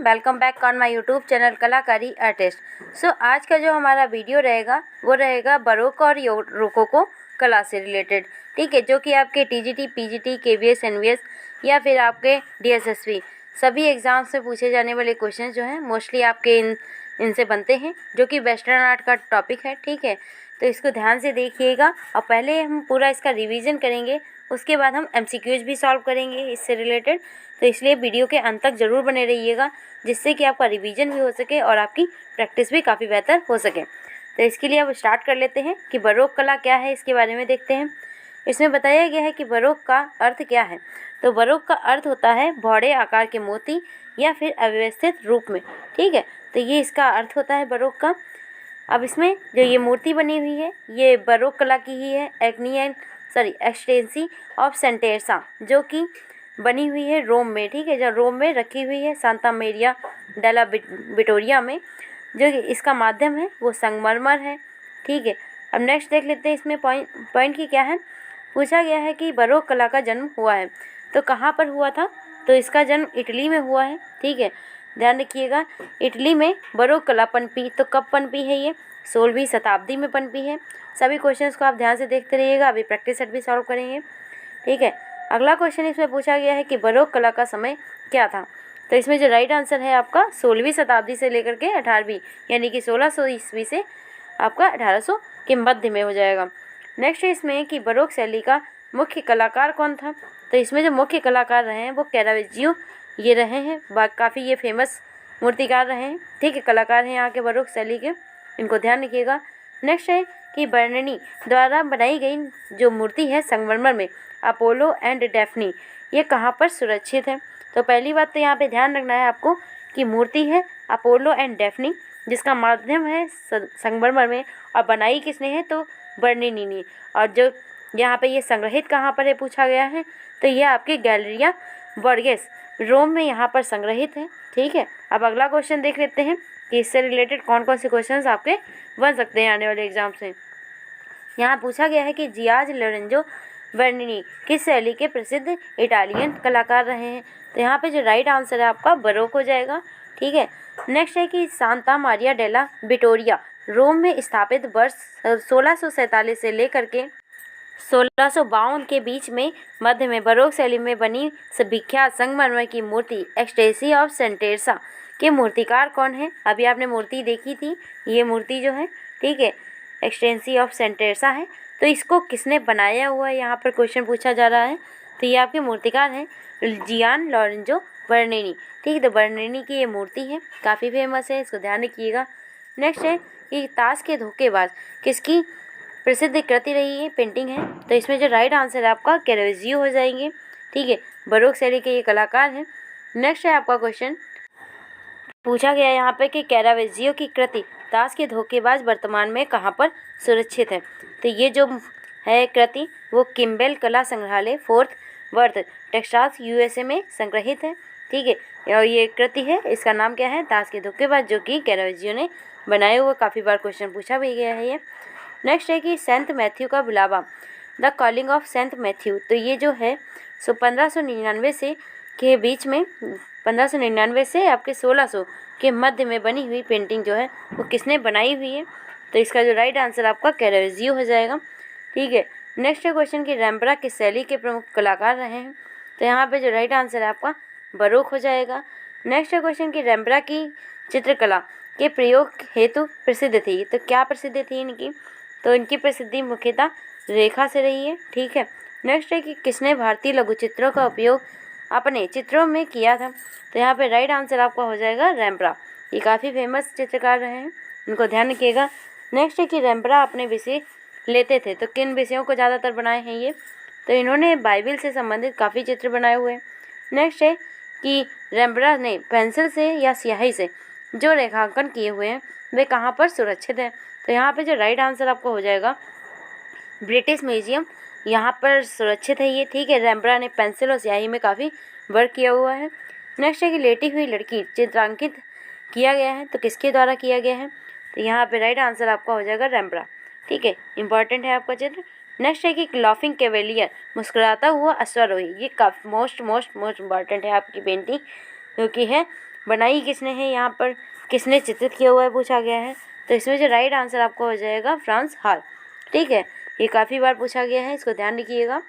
Welcome back on my YouTube channel कलाकारी artist. आज का जो हमारा वीडियो रहेगा वो रहेगा बरोक और रोकोको कला से रिलेटेड। ठीक है, जो कि आपके टीजीटी, पीजीटी, केवीएस, एनवीएस या फिर आपके डीएसएसबी सभी एग्ज़ाम्स में पूछे जाने वाले क्वेश्चन जो हैं मोस्टली आपके इनसे बनते हैं, जो कि वेस्टर्न आर्ट का टॉपिक है। ठीक है, तो इसको ध्यान से देखिएगा और पहले हम पूरा इसका रिवीजन करेंगे, उसके बाद हम एमसीक्यूज भी सॉल्व करेंगे इससे रिलेटेड। तो इसलिए वीडियो के अंत तक ज़रूर बने रहिएगा, जिससे कि आपका रिवीजन भी हो सके और आपकी प्रैक्टिस भी काफ़ी बेहतर हो सके। तो इसके लिए अब स्टार्ट कर लेते हैं कि बरोक कला क्या है, इसके बारे में देखते हैं। इसमें बताया गया है कि बरोक का अर्थ क्या है। तो बरोक का अर्थ होता है बौड़े आकार के मोती या फिर अव्यवस्थित रूप में। ठीक है, तो ये इसका अर्थ होता है बरोक का। अब इसमें जो ये मूर्ति बनी हुई है ये बरोक कला की ही है, एक्सटेंसी ऑफ सेंटेरसा, जो कि बनी हुई है रोम में। ठीक है, जो रोम में रखी हुई है सांता मेरिया डेला विटोरिया में। जो इसका माध्यम है वो संगमरमर है। ठीक है, अब नेक्स्ट देख लेते हैं इसमें पॉइंट की क्या है। पूछा गया है कि बरोक कला का जन्म हुआ है तो कहाँ पर हुआ था। तो इसका जन्म इटली में हुआ है। ठीक है, ध्यान रखिएगा, इटली में बरोक कला पनपी। तो कब पनपी है ये? 16वीं शताब्दी में पनपी है। सभी क्वेश्चंस को आप ध्यान से देखते रहिएगा, अभी प्रैक्टिस सेट भी सॉल्व करेंगे। ठीक है, अगला क्वेश्चन इसमें पूछा गया है कि बरोक कला का समय क्या था। तो इसमें जो राइट आंसर है आपका 16वीं शताब्दी से लेकर के 18वीं, यानी कि 1600 ईस्वी से आपका 1800 के मध्य में हो जाएगा। नेक्स्ट है इसमें कि बरोक शैली का मुख्य कलाकार कौन था। तो इसमें जो मुख्य कलाकार रहे हैं वो कैरावेजियो ये रहे हैं, काफ़ी ये फेमस मूर्तिकार रहे हैं। ठीक है, कलाकार हैं यहाँ के बरोक शैली के, इनको ध्यान रखिएगा। नेक्स्ट है कि बर्ननी द्वारा बनाई गई जो मूर्ति है संगमरमर में अपोलो एंड डेफनी, ये कहाँ पर सुरक्षित है। तो पहली बात तो यहाँ पे ध्यान रखना है आपको कि मूर्ति है अपोलो एंड डेफनी, जिसका माध्यम है संगमरमर में, और बनाई किसने है तो बर्ननी ने। और जो यहाँ पे ये संग्रहित कहाँ पर है पूछा गया है, तो ये आपके गैलरिया बॉर्गेस रोम में यहाँ पर संग्रहित है। ठीक है, अब अगला क्वेश्चन देख लेते हैं कि इससे रिलेटेड कौन कौन से क्वेश्चन आपके बन सकते हैं आने वाले एग्जाम से। यहाँ पूछा गया है कि जियाज लोरेंजो बर्ननी किस शैली के प्रसिद्ध इटालियन कलाकार रहे हैं। तो यहाँ पे जो राइट आंसर है आपका बरोक हो जाएगा। ठीक है, नेक्स्ट है कि सांता मारिया डेला विटोरिया रोम में स्थापित वर्ष 1647 से लेकर के 1652 के बीच में मध्य में बरोक शैली में बनी विख्यात संगमरमर की मूर्ति एक्सटेंसी ऑफ सेंटेरसा के मूर्तिकार कौन है। अभी आपने मूर्ति देखी थी, ये मूर्ति जो है, ठीक है, एक्सटेंसी ऑफ सेंटेरसा है। तो इसको किसने बनाया हुआ है, यहाँ पर क्वेश्चन पूछा जा रहा है। तो ये आपके मूर्तिकार हैं जियान लोरेंजो बर्ननी। ठीक है, तो बर्ननी की ये मूर्ति है, काफ़ी फेमस है, इसको ध्यान रखिएगा। नेक्स्ट है कि ताश के धोखेबाज किसकी प्रसिद्ध कृति रही है, पेंटिंग है। तो इसमें जो राइट आंसर है आपका कैरावेजियो हो जाएंगे। ठीक है, बरोक शैली के ये कलाकार हैं। नेक्स्ट है आपका क्वेश्चन पूछा गया यहाँ पे कि कैरावेजियो की कृति ताश के धोखेबाज वर्तमान में कहाँ पर सुरक्षित है। तो ये जो है कृति वो किम्बेल कला संग्रहालय फोर्थ वर्थ टेक्सास यूएसए में संग्रहित है। ठीक है, और ये कृति है, इसका नाम क्या है, ताश के धोखेबाज, जो कि कैरावेजियो ने बनाए हुए। काफ़ी बार क्वेश्चन पूछा भी गया है ये। नेक्स्ट है कि सेंट मैथ्यू का बुलावा, the calling of Saint Matthew. तो ये जो है 1599 से के बीच में, 1599 से आपके 1600 के मध्य में बनी हुई पेंटिंग जो है वो किसने बनाई हुई है। तो इसका जो राइट आंसर आपका कैरावेजियो हो जाएगा। ठीक है, नेक्स्ट क्वेश्चन की रैम्ब्रा किस शैली के प्रमुख कलाकार रहे हैं। तो यहाँ पे जो राइट आंसर है आपका बरोक हो जाएगा। नेक्स्ट क्वेश्चन की रैम्ब्रा की चित्रकला के प्रयोग हेतु प्रसिद्ध थी। तो क्या प्रसिद्ध थी इनकी, तो इनकी प्रसिद्धि मुख्यतः रेखा से रही है। ठीक है, नेक्स्ट है कि किसने भारतीय लघु चित्रों का उपयोग अपने चित्रों में किया था। तो यहाँ पे राइट आंसर आपका हो जाएगा रैम्ब्रा, ये काफ़ी फेमस चित्रकार रहे हैं, इनको ध्यान रखिएगा। नेक्स्ट है कि रैम्ब्रा अपने विषय लेते थे, तो किन विषयों को ज़्यादातर बनाए हैं ये, तो इन्होंने बाइबिल से संबंधित काफ़ी चित्र बनाए हुए हैं। नेक्स्ट है कि रैम्ब्रा ने पेंसिल से या स्याही से जो रेखांकन किए हुए हैं वे कहाँ पर सुरक्षित हैं। तो यहाँ पे जो राइट आंसर आपको हो जाएगा ब्रिटिश म्यूजियम, यहाँ पर सुरक्षित है ये। ठीक है, रैम्ब्रा ने पेंसिल और स्याही में काफ़ी वर्क किया हुआ है। नेक्स्ट है कि लेटी हुई लड़की चित्रांकित किया गया है, तो किसके द्वारा किया गया है। तो यहाँ पे राइट आंसर आपका हो जाएगा रैम्ब्रा। ठीक है, इंपॉर्टेंट है आपका चित्र। नेक्स्ट है कि लाफिंग कैवेलियर मुस्कुराता हुआ अश्वारोही, ये काफ़ी मोस्ट इंपॉर्टेंट है आपकी पेंटिंग, जो कि है बनाई किसने है, यहाँ पर किसने चित्रित किया हुआ है पूछा गया है। तो इसमें जो राइट आंसर आपका हो जाएगा फ्रांस हाल। ठीक है, ये काफ़ी बार पूछा गया है, इसको ध्यान रखिएगा।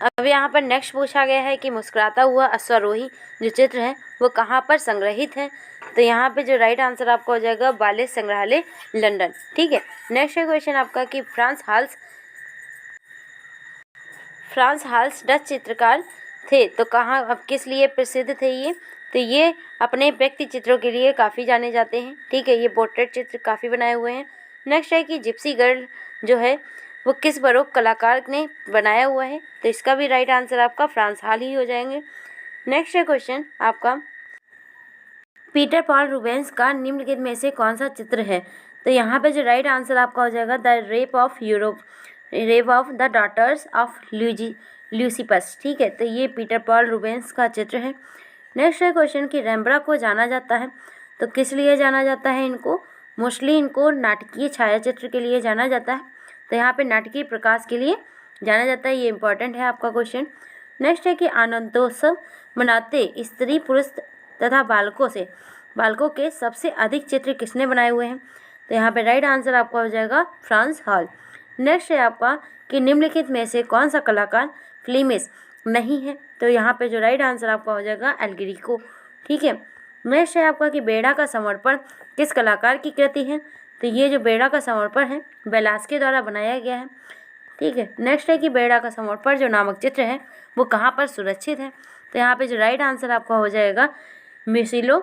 अब यहाँ पर नेक्स्ट पूछा गया है कि मुस्कुराता हुआ अश्वारोही जो चित्र है वो कहाँ पर संग्रहित है। तो यहाँ पे जो राइट आंसर आपका हो जाएगा बाले संग्रहालय लंदन। ठीक है, नेक्स्ट क्वेश्चन आपका कि फ्रांस हाल्स डच चित्रकार थे, तो कहाँ, अब किस लिए प्रसिद्ध थे ये। तो ये अपने व्यक्ति चित्रों के लिए काफ़ी जाने जाते हैं। ठीक है, ये पोर्ट्रेट चित्र काफ़ी बनाए हुए हैं। नेक्स्ट है कि जिप्सी गर्ल जो है वो किस बरोक कलाकार ने बनाया हुआ है। तो इसका भी राइट आंसर आपका फ्रांस हाल ही हो जाएंगे। नेक्स्ट है क्वेश्चन आपका पीटर पॉल रूबेंस का निम्नलिखित में से कौन सा चित्र है। तो यहाँ पे जो राइट आंसर आपका हो जाएगा the rape of the daughters of Leucippus. ठीक है, तो ये पीटर पॉल रूबेंस का चित्र है। नेक्स्ट है क्वेश्चन कि रेम्ब्रांड को जाना जाता है, तो किस लिए जाना जाता है इनको। मोस्टली इनको नाटकीय छायाचित्र के लिए जाना जाता है। तो यहाँ पे नाटकीय प्रकाश के लिए जाना जाता है, ये इंपॉर्टेंट है आपका क्वेश्चन। नेक्स्ट है कि आनंदोत्सव मनाते स्त्री पुरुष तथा बालकों के सबसे अधिक चित्र किसने बनाए हुए हैं। तो यहाँ पे राइट आंसर आपका हो जाएगा फ्रांस हाल। नेक्स्ट है आपका कि निम्नलिखित में से कौन सा कलाकार फ्लीमिश नहीं है। तो यहाँ पे जो राइट आंसर आपका हो जाएगा एल ग्रीको। ठीक है, नेक्स्ट है आपका कि बेड़ा का समर्पण किस कलाकार की कृति है। तो ये जो बेड़ा का समर्पण है वेलास्के द्वारा बनाया गया है। ठीक है, नेक्स्ट है कि बेड़ा का समर्पण जो नामक चित्र है वो कहाँ पर सुरक्षित है। तो यहाँ पे जो राइट आंसर आपका हो जाएगा म्यूसिलो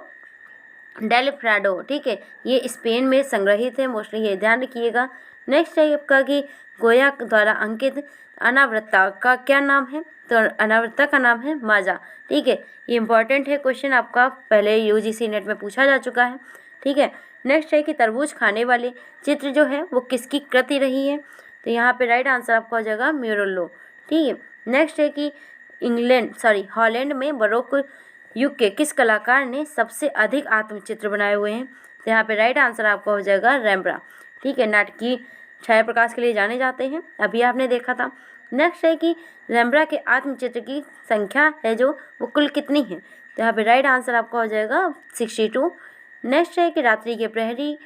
डेल प्राडो। ठीक है, ये स्पेन में संग्रहित है, मोस्टली ये ध्यान रखिएगा। नेक्स्ट है आपका कि गोया द्वारा अंकित अनावृत्ता का क्या नाम है। तो अनावृत्ता का नाम है माजा। ठीक है, ये इंपॉर्टेंट है क्वेश्चन, आपका पहले यूजीसी नेट में पूछा जा चुका है। ठीक है, नेक्स्ट है कि तरबूज खाने वाले चित्र जो है वो किसकी कृति रही है। तो यहाँ पे राइट आंसर आपका हो जाएगा म्यूरोलो। ठीक है, नेक्स्ट है कि हॉलैंड में बरोक युग के किस कलाकार ने सबसे अधिक आत्मचित्र बनाए हुए हैं। तो यहाँ पे राइट आंसर आपका हो जाएगा रेम्ब्रांड। ठीक है, नाटकीय छाया प्रकाश के लिए जाने जाते हैं, अभी आपने देखा था। नेक्स्ट है कि रेम्ब्रांड के आत्मचित्र की संख्या है जो वो कुल कितनी है। तो यहाँ पे राइट आंसर आपका हो जाएगा 62। नेक्स्ट है कि रात्रि के प्रहरी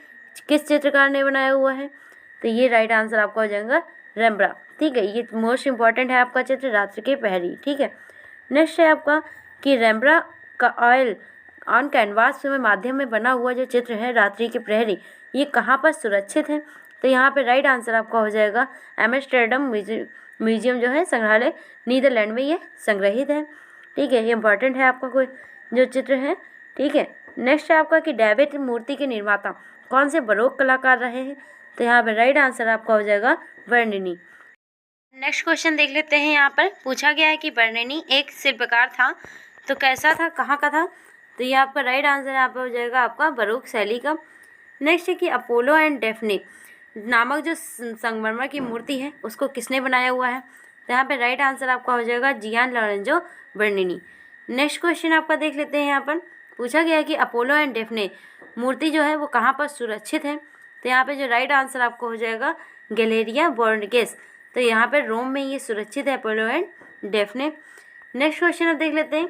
किस चित्रकार ने बनाया हुआ है। तो ये राइट आंसर आपका हो जाएगा रेम्ब्रांड। ठीक है, ये मोस्ट इंपॉर्टेंट है आपका चित्र रात्रि के प्रहरी। ठीक है, नेक्स्ट है आपका कि रेम्ब्रांड का ऑयल ऑन कैनवास में माध्यम में बना हुआ जो चित्र है रात्रि के प्रहरी, ये कहाँ पर सुरक्षित है। तो यहाँ पे राइट आंसर आपका हो जाएगा एम्स्टर्डम म्यूजियम जो है संग्रहालय नीदरलैंड में ये संग्रहित है। ठीक है, ये इंपॉर्टेंट है आपका कोई जो चित्र है। ठीक है, नेक्स्ट है आपका कि डेविड मूर्ति के निर्माता कौन से बरोक कलाकार रहे हैं। तो यहाँ पे राइट आंसर आपका हो जाएगा बर्निनी। नेक्स्ट क्वेश्चन देख लेते हैं। यहाँ पर पूछा गया है कि बर्निनी एक शिल्पकार था, तो कैसा था, कहाँ का था। तो ये आपका राइट आंसर यहाँ पर हो जाएगा आपका बरोक शैली का। नेक्स्ट है कि अपोलो एंड डेफने नामक जो संगमरमर की मूर्ति है उसको किसने बनाया हुआ है। तो यहाँ पे राइट आंसर आपका हो जाएगा जियान लोरेंजो बर्निनी। नेक्स्ट क्वेश्चन आपका देख लेते हैं। यहाँ पर पूछा गया है कि अपोलो एंड डेफने मूर्ति जो है वो कहाँ पर सुरक्षित है। तो यहाँ पे जो राइट आंसर आपको हो जाएगा गैलेरिया बोर्गेस। तो यहाँ पे रोम में ये सुरक्षित है अपोलो एंड डेफने। नेक्स्ट क्वेश्चन आप देख लेते हैं।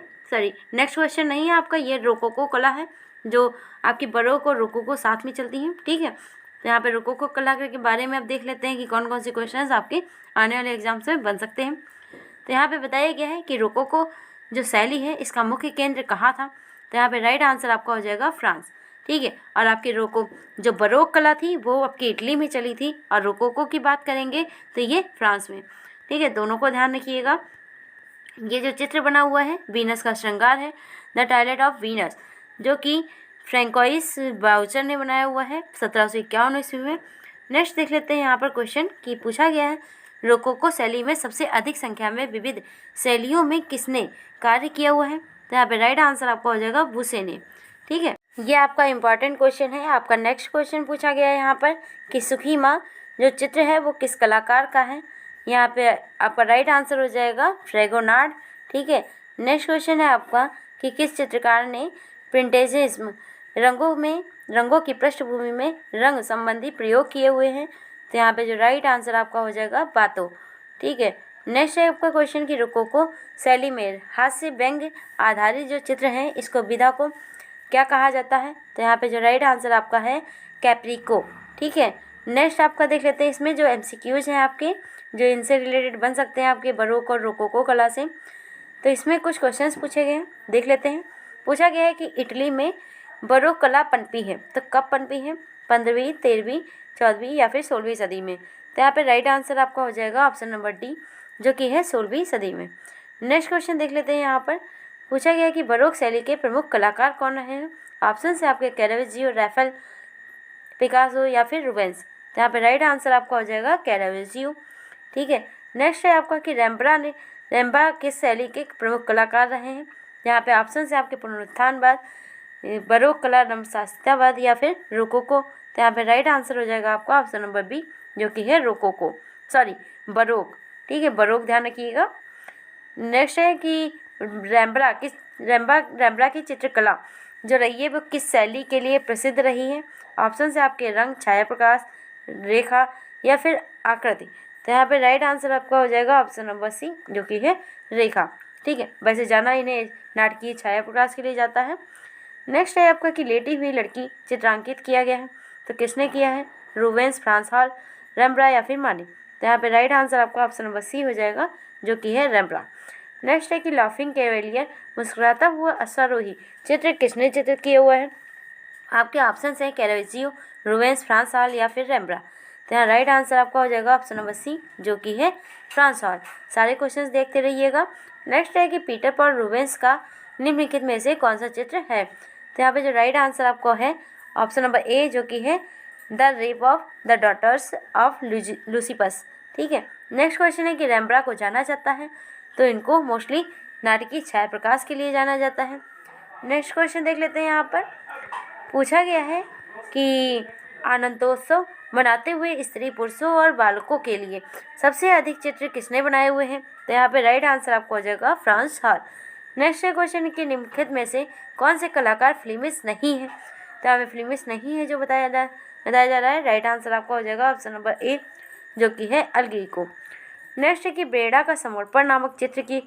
नेक्स्ट क्वेश्चन नहीं है आपका, ये रोकोको कला है जो आपकी बरोक और रोकोको साथ में चलती हैं। ठीक है, तो यहाँ पे रोकोको कला के बारे में आप देख लेते हैं कि कौन कौन से क्वेश्चन आपके आने वाले एग्जाम्स में बन सकते हैं। तो यहाँ पे बताया गया है कि रोकोको जो शैली है इसका मुख्य केंद्र कहाँ था। तो यहाँ पे राइट आंसर आपका हो जाएगा फ्रांस। ठीक है, और आपकी जो बरोक कला थी वो आपकी इटली में चली थी, और रोकोको की बात करेंगे तो ये फ्रांस में। ठीक है, दोनों को ध्यान रखिएगा। ये जो चित्र बना हुआ है वीनस का श्रृंगार है, द टॉयलेट ऑफ वीनस, जो कि फ्रेंकोइस बाउचर ने बनाया हुआ है 1751 ईस्वी में। नेक्स्ट देख लेते हैं यहाँ पर क्वेश्चन कि पूछा गया है रोकोको शैली में सबसे अधिक संख्या में विविध शैलियों में किसने कार्य किया हुआ है। तो यहाँ पे राइट आंसर आपका हो जाएगा बुसे ने। ठीक है, ये आपका इंपॉर्टेंट क्वेश्चन है। आपका नेक्स्ट क्वेश्चन पूछा गया है यहाँ पर कि सुखी माँ जो चित्र है वो किस कलाकार का है। यहाँ पे आपका राइट आंसर हो जाएगा फ्रेगोनार्ड। ठीक है, नेक्स्ट क्वेश्चन है आपका कि किस चित्रकार ने प्रिंटेजिज्म रंगों की पृष्ठभूमि में रंग संबंधी प्रयोग किए हुए हैं। तो यहाँ पे जो राइट आंसर आपका हो जाएगा बातो। ठीक है, नेक्स्ट है आपका क्वेश्चन कि रोकोको शैली में हास्य व्यंग्य आधारित जो चित्र हैं इसको विधा को क्या कहा जाता है? तो यहाँ पे जो राइट आंसर आपका है कैप्रिको। ठीक है, नेक्स्ट आपका देख लेते हैं इसमें जो MCQs हैं आपके, जो इनसे रिलेटेड बन सकते हैं आपके बरोक और रोकोको कला से। तो इसमें कुछ क्वेश्चंस पूछे गए हैं, देख लेते हैं। पूछा गया है कि इटली में बरोक कला पनपी है, तो कब पनपी है? 15वीं, 13वीं, 14वीं या फिर 16वीं सदी में। तो यहाँ पे राइट आंसर आपका हो जाएगा ऑप्शन नंबर डी, जो कि है 16वीं सदी में। नेक्स्ट क्वेश्चन देख लेते हैं। यहाँ पर पूछा गया है कि बरोक शैली के प्रमुख कलाकार कौन रहे हैं? ऑप्शन है आपके कैरावेजियो, रैफेल, पिकासो या फिर रूबेंस। तो यहाँ पे राइट आंसर आपका हो जाएगा कैरावेजियो। ठीक है, नेक्स्ट है आपका कि रैम्बा किस शैली के प्रमुख कलाकार रहे हैं? यहाँ पे ऑप्शन है आपके पुनरुत्थानवाद, बरोक कला, नवशास्त्रवाद या फिर रोकोको। तो यहाँ पे राइट आंसर हो जाएगा आपका ऑप्शन नंबर बी, जो कि है रोकोको, सॉरी बरोक। ठीक है, बरोक ध्यान रखिएगा। नेक्स्ट है कि रैम्बा की चित्रकला जो रही है वो किस शैली के लिए प्रसिद्ध रही है? ऑप्शन है आपके रंग, छाया प्रकाश, रेखा या फिर आकृति। तो यहाँ पे राइट आंसर आपका हो जाएगा ऑप्शन नंबर सी, जो कि है रेखा। ठीक है, वैसे जाना इन्हें नाटकीय छाया प्रकाश के लिए जाता है। नेक्स्ट है आपका कि लेटी हुई लड़की चित्रांकित किया गया है, तो किसने किया है? रूबेंस, फ्रांस हॉल, रेम्ब्रा या फिर मानी। तो यहाँ पे राइट आंसर आपका ऑप्शन नंबर सी हो जाएगा, जो कि है रेम्ब्रा। नेक्स्ट है कि लाफिंग कैवेलियर, मुस्कुराता हुआ अश्वारोही चित्र किसने चित्रित किया हुआ है? आपके ऑप्शन हैं कैरावेजियो, रूबेंस, फ्रांस हॉल या फिर रेम्ब्रा। तो यहाँ राइट आंसर आपका हो जाएगा ऑप्शन नंबर सी, जो कि है फ्रांस हॉल। सारे क्वेश्चंस देखते रहिएगा। नेक्स्ट है कि पीटर पॉल रूबेंस का निम्नलिखित में से कौन सा चित्र है? तो यहाँ पे जो राइट आंसर आपको है ऑप्शन नंबर ए, जो कि है the rape of the daughters of Leucippus. ठीक है, नेक्स्ट क्वेश्चन है कि रेम्ब्रा को जाना जाता है, तो इनको मोस्टली नाटकीय छाया प्रकाश के लिए जाना जाता है। नेक्स्ट क्वेश्चन देख लेते हैं। यहाँ पर पूछा गया है कि आनंदोत्सव मनाते हुए स्त्री, पुरुषों और बालकों के लिए सबसे अधिक चित्र किसने बनाए हुए हैं? तो यहाँ पे राइट आंसर आपको हो जाएगा फ्रांस हॉल। नेक्स्ट क्वेश्चन के निम्नलिखित में से कौन से कलाकार फ्लीमिश नहीं है? तो हमें फ्लीमिश नहीं है जो बताया जा रहा है। राइट आंसर आपका हो जाएगा ऑप्शन नंबर ए, जो कि है अल्ग्रिको। नेक्स्ट है कि ब्रेडा का समर्पण नामक चित्र की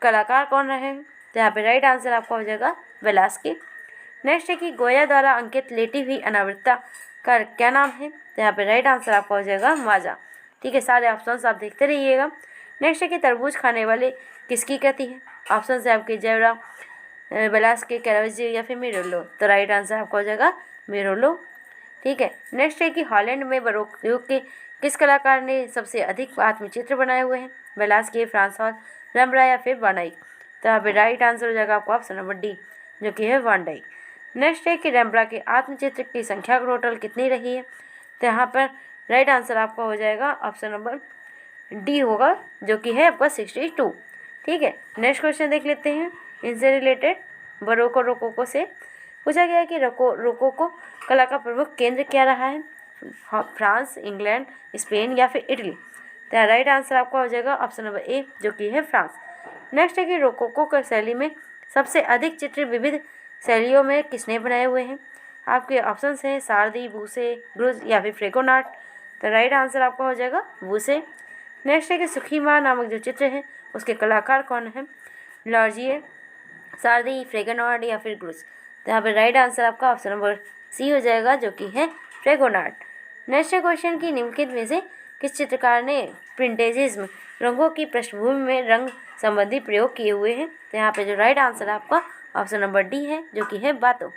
कलाकार कौन रहे हैं? तो यहाँ पे राइट आंसर आपका हो जाएगा वेलास्की। नेक्स्ट है कि गोया द्वारा अंकित लेटी हुई अनावृत्ता का क्या नाम है? तो यहाँ पे राइट आंसर आपका हो जाएगा माजा। ठीक है, सारे ऑप्शंस आप देखते रहिएगा। नेक्स्ट है कि तरबूज खाने वाले किसकी कृति है? ऑप्शन है आपके जयराम, वेलास्की, कैरावेजियो या फिर मिरोलो। तो राइट आंसर आपका हो जाएगा मिरोलो। ठीक है, नेक्स्ट है कि हॉलैंड में बरोक युग के किस कलाकार ने सबसे अधिक आत्मचित्र बनाए हुए हैं? वेलास्की, फ्रांस हॉल, रेम्ब्रा या फिर वान डाइक। तो यहाँ पे राइट आंसर हो जाएगा आपको ऑप्शन नंबर डी, जो कि है वान डाइक। नेक्स्ट है कि रेम्ब्रा के आत्मचित्र की संख्या टोटल कितनी रही है? तो यहाँ पर राइट आंसर आपका हो जाएगा ऑप्शन नंबर डी होगा, जो कि है आपका 62। ठीक है, नेक्स्ट क्वेश्चन देख लेते हैं। इनसे रिलेटेड बरोक और रोकोको से पूछा गया है कि रोकोको कला का प्रमुख केंद्र क्या रहा है? फ्रांस, इंग्लैंड, स्पेन या फिर इटली। तो राइट आंसर आपका हो जाएगा ऑप्शन नंबर ए, जो कि है फ्रांस। नेक्स्ट है कि रोकोको की शैली में सबसे अधिक चित्र विविध शैलियों में किसने बनाए हुए हैं? आपके ऑप्शन हैं सारदी, बूसे, ग्रुज या फिर फ्रेगोनाट। तो राइट आंसर आपका हो जाएगा बूसे। नेक्स्ट है कि सुखी माँ नामक जो चित्र है उसके कलाकार कौन है? लॉर्जिए, सारदी, फ्रेगोनाट या फिर ग्रुज। तो यहाँ पर राइट आंसर आपका ऑप्शन नंबर सी हो जाएगा, जो कि है फ्रेगोनाट। नेक्स्ट क्वेश्चन की निम्नलिखित में से किस चित्रकार ने प्रिंटेजिज्म रंगों की पृष्ठभूमि में रंग संबंधी प्रयोग किए हुए हैं? तो यहाँ पे जो राइट आंसर आपका ऑप्शन नंबर डी है, जो कि है बातो।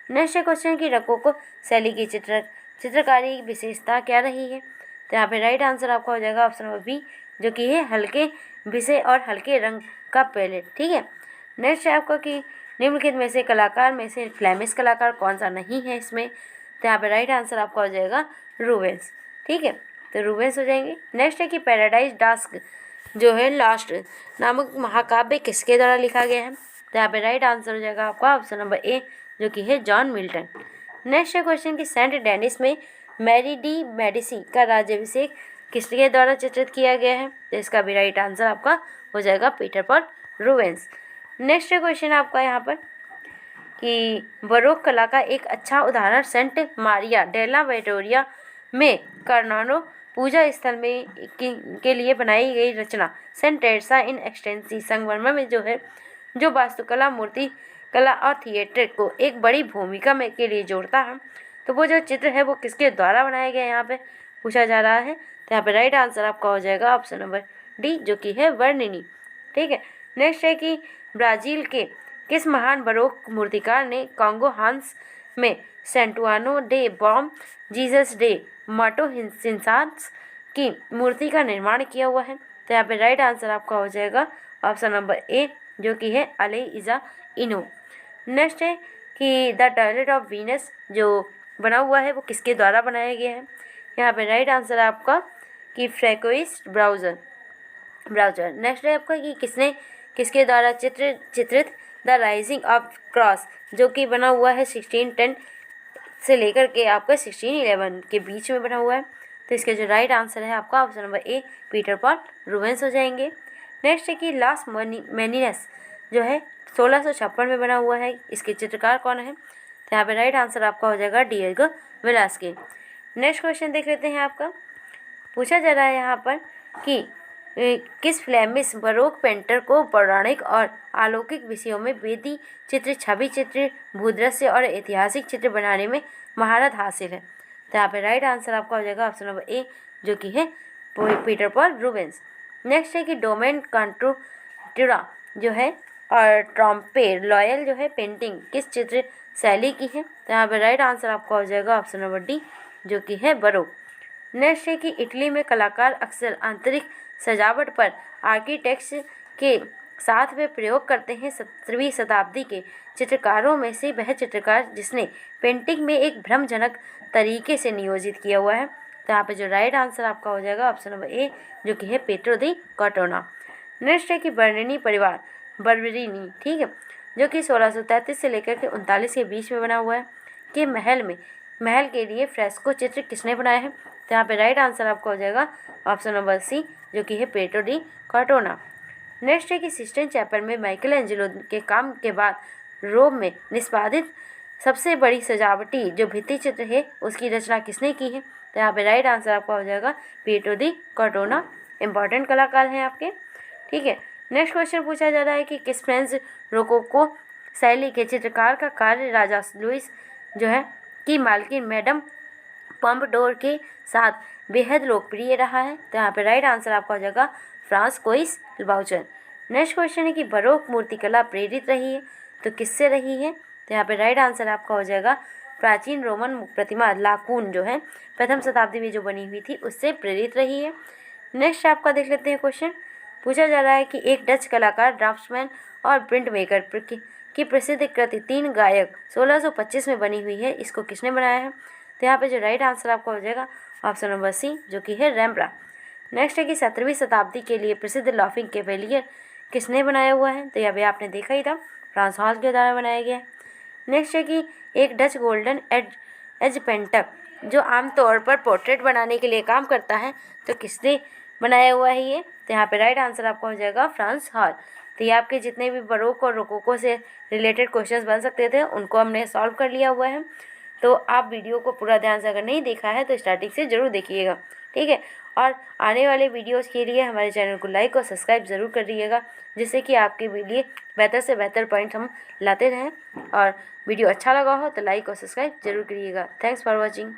नेक्स्ट क्वेश्चन की रोकोको शैली की चित्रकारी विशेषता क्या रही है? तो यहाँ पे राइट आंसर आपका हो जाएगा ऑप्शन नंबर बी, जो कि है हल्के विषय और हल्के रंग का पैलेट। ठीक है, नेक्स्ट है आपका कि निम्नलिखित में से कलाकार में से फ्लेमिश कलाकार कौन सा नहीं है इसमें? तो यहाँ पे राइट आंसर आपका हो जाएगा रूबेंस। ठीक है, तो रूबेंस हो जाएंगे। नेक्स्ट है कि पैराडाइज डास्क जो है लास्ट नामक महाकाव्य किसके द्वारा लिखा गया है? तो यहाँ पे राइट आंसर हो जाएगा आपका ऑप्शन नंबर ए, जो कि है जॉन मिल्टन। नेक्स्ट क्वेश्चन कि सेंट डेनिस में मैरी डी मेडिसी का राज्याभिषेक किसके द्वारा चित्रित किया गया है? तो इसका भी राइट आंसर आपका हो जाएगा Peter Paul Rubens. Next question आपका यहाँ पर कि बरोक कला का एक अच्छा उदाहरण सेंट मारिया डेला वेटोरिया में कर्नानो पूजा स्थल में के लिए बनाई गई रचना सेंट टेरेसा इन एक्सटेंसी संगमरमर में जो है, जो वास्तुकला, मूर्ति कला और थिएटर को एक बड़ी भूमिका में के लिए जोड़ता है। तो वो जो चित्र है वो किसके द्वारा बनाया गया यहाँ पे पूछा जा रहा है। तो यहाँ पे राइट आंसर आपका हो जाएगा ऑप्शन नंबर डी, जो कि है वर्णिनी। ठीक है, नेक्स्ट है कि ब्राज़ील के किस महान बरोक मूर्तिकार ने कॉन्गो हांस में सेंटुआनो डे बॉम जीसस डे माटो सिंसास की मूर्ति का निर्माण किया हुआ है। तो यहाँ पे राइट आंसर आपका हो जाएगा ऑप्शन नंबर ए, जो कि है अलेइजा इनो। नेक्स्ट है कि द टॉयलेट ऑफ वीनस जो बना हुआ है वो किसके द्वारा बनाया गया है। यहाँ पे राइट आंसर है आपका कि फ्रैंकोइस ब्राउज़र। नेक्स्ट है आपका कि किसके द्वारा चित्रित द राइजिंग ऑफ क्रॉस जो कि बना हुआ है 1610 से लेकर के आपका 1611 के बीच में बना हुआ है। तो इसके जो राइट आंसर है आपका option number A Peter Paul Rubens हो जाएंगे। नेक्स्ट है कि लास मेनिनस जो है 1656 में बना हुआ है, इसके चित्रकार कौन है। तो यहाँ पे राइट आंसर आपका हो जाएगा डिएगो वेलास्के। नेक्स्ट क्वेश्चन देख लेते हैं। आपका पूछा जा रहा है यहाँ पर कि किस फ्लेमिश बरोक पेंटर को पौराणिक और अलौकिक विषयों में वेदी चित्र, छवि चित्र, भूदृश्य और ऐतिहासिक चित्र बनाने में महारत हासिल है। तो यहाँ पे राइट आंसर आपका हो जाएगा ऑप्शन नंबर ए, जो कि है पीटर पॉल रूबेंस। नेक्स्ट है कि डोमेन कांट्रोटुरा जो है और ट्रॉम्पे लॉयल जो है पेंटिंग किस चित्र शैली की है। तो यहाँ पे राइट आंसर आपका हो जाएगा ऑप्शन नंबर डी, जो कि है बरोक। नेक्स्ट है कि इटली में कलाकार अक्सर आंतरिक सजावट पर आर्किटेक्ट्स के साथ में प्रयोग करते हैं। 17वीं शताब्दी के चित्रकारों में से वह चित्रकार जिसने पेंटिंग में एक भ्रमजनक तरीके से नियोजित किया हुआ है। तो यहाँ पे जो राइट आंसर आपका हो जाएगा ऑप्शन नंबर ए, जो कि है पेट्रो दी कॉर्टोना। नेक्स्ट है कि बर्बेरिनी परिवार बर्बेरिनी, ठीक है, जो कि 1633 से लेकर के 39 के बीच में बना हुआ है कि महल के लिए फ्रेस्को चित्र किसने बनाया है। तो यहाँ पे राइट आंसर आपका हो जाएगा ऑप्शन नंबर सी, जो कि है पेट्रो डी कॉर्टोना। नेक्स्ट है कि सिस्टीन चैपल में माइकल एंजेलो के काम के बाद रोम में निष्पादित सबसे बड़ी सजावटी जो भित्ति चित्र है उसकी रचना किसने की है। तो यहाँ पे राइट आंसर आपका हो जाएगा पेट्रो दी कॉर्टोना। इंपॉर्टेंट कलाकार हैं आपके। ठीक है, नेक्स्ट क्वेश्चन पूछा जा रहा है कि किस फ्रेंच रोकोको शैली के चित्रकार का कार्य राजा लुइस जो है की मालकिन मैडम पॉम्पडोर के साथ बेहद लोकप्रिय रहा है। तो यहाँ पे राइट आंसर आपका हो जाएगा फ्रांसकोइस बाउचर। नेक्स्ट क्वेश्चन है कि बरोक मूर्तिकला प्रेरित रही है तो किससे रही है। तो यहाँ पे राइट आंसर आपका हो जाएगा प्राचीन रोमन प्रतिमा लाकून जो है प्रथम शताब्दी में जो बनी हुई थी उससे प्रेरित रही है। नेक्स्ट आपका देख लेते हैं क्वेश्चन। पूछा जा रहा है कि एक डच कलाकार, ड्राफ्ट्समैन और प्रिंट मेकर की प्रसिद्ध कृति 3 गायक 1625 में बनी हुई है, इसको किसने बनाया है। तो यहाँ पे जो राइट आंसर आपका हो जाएगा ऑप्शन नंबर सी, जो कि है रेम्ब्रांड। नेक्स्ट है कि 17वीं शताब्दी के लिए प्रसिद्ध लाफिंग कैवेलियर किसने बनाया हुआ है। तो यहाँ पे आपने देखा ही था, फ्रांस हॉल के द्वारा बनाया गया है। नेक्स्ट है कि एक डच गोल्डन एज पेंटर जो आमतौर पर पोर्ट्रेट बनाने के लिए काम करता है, तो किसने बनाया हुआ है ये। तो यहाँ पे राइट आंसर आपका हो जाएगा फ्रांस हॉल। तो ये आपके जितने भी बरोक और रोकोको से रिलेटेड क्वेश्चंस बन सकते थे उनको हमने सॉल्व कर लिया हुआ है। तो आप वीडियो को पूरा ध्यान से अगर नहीं देखा है तो स्टार्टिंग से ज़रूर देखिएगा, ठीक है। और आने वाले वीडियोस के लिए हमारे चैनल को लाइक और सब्सक्राइब ज़रूर कर दीजिएगा, जिससे कि आपके लिए बेहतर से बेहतर पॉइंट हम लाते रहें। और वीडियो अच्छा लगा हो तो लाइक और सब्सक्राइब जरूर करिएगा। Thanks for watching.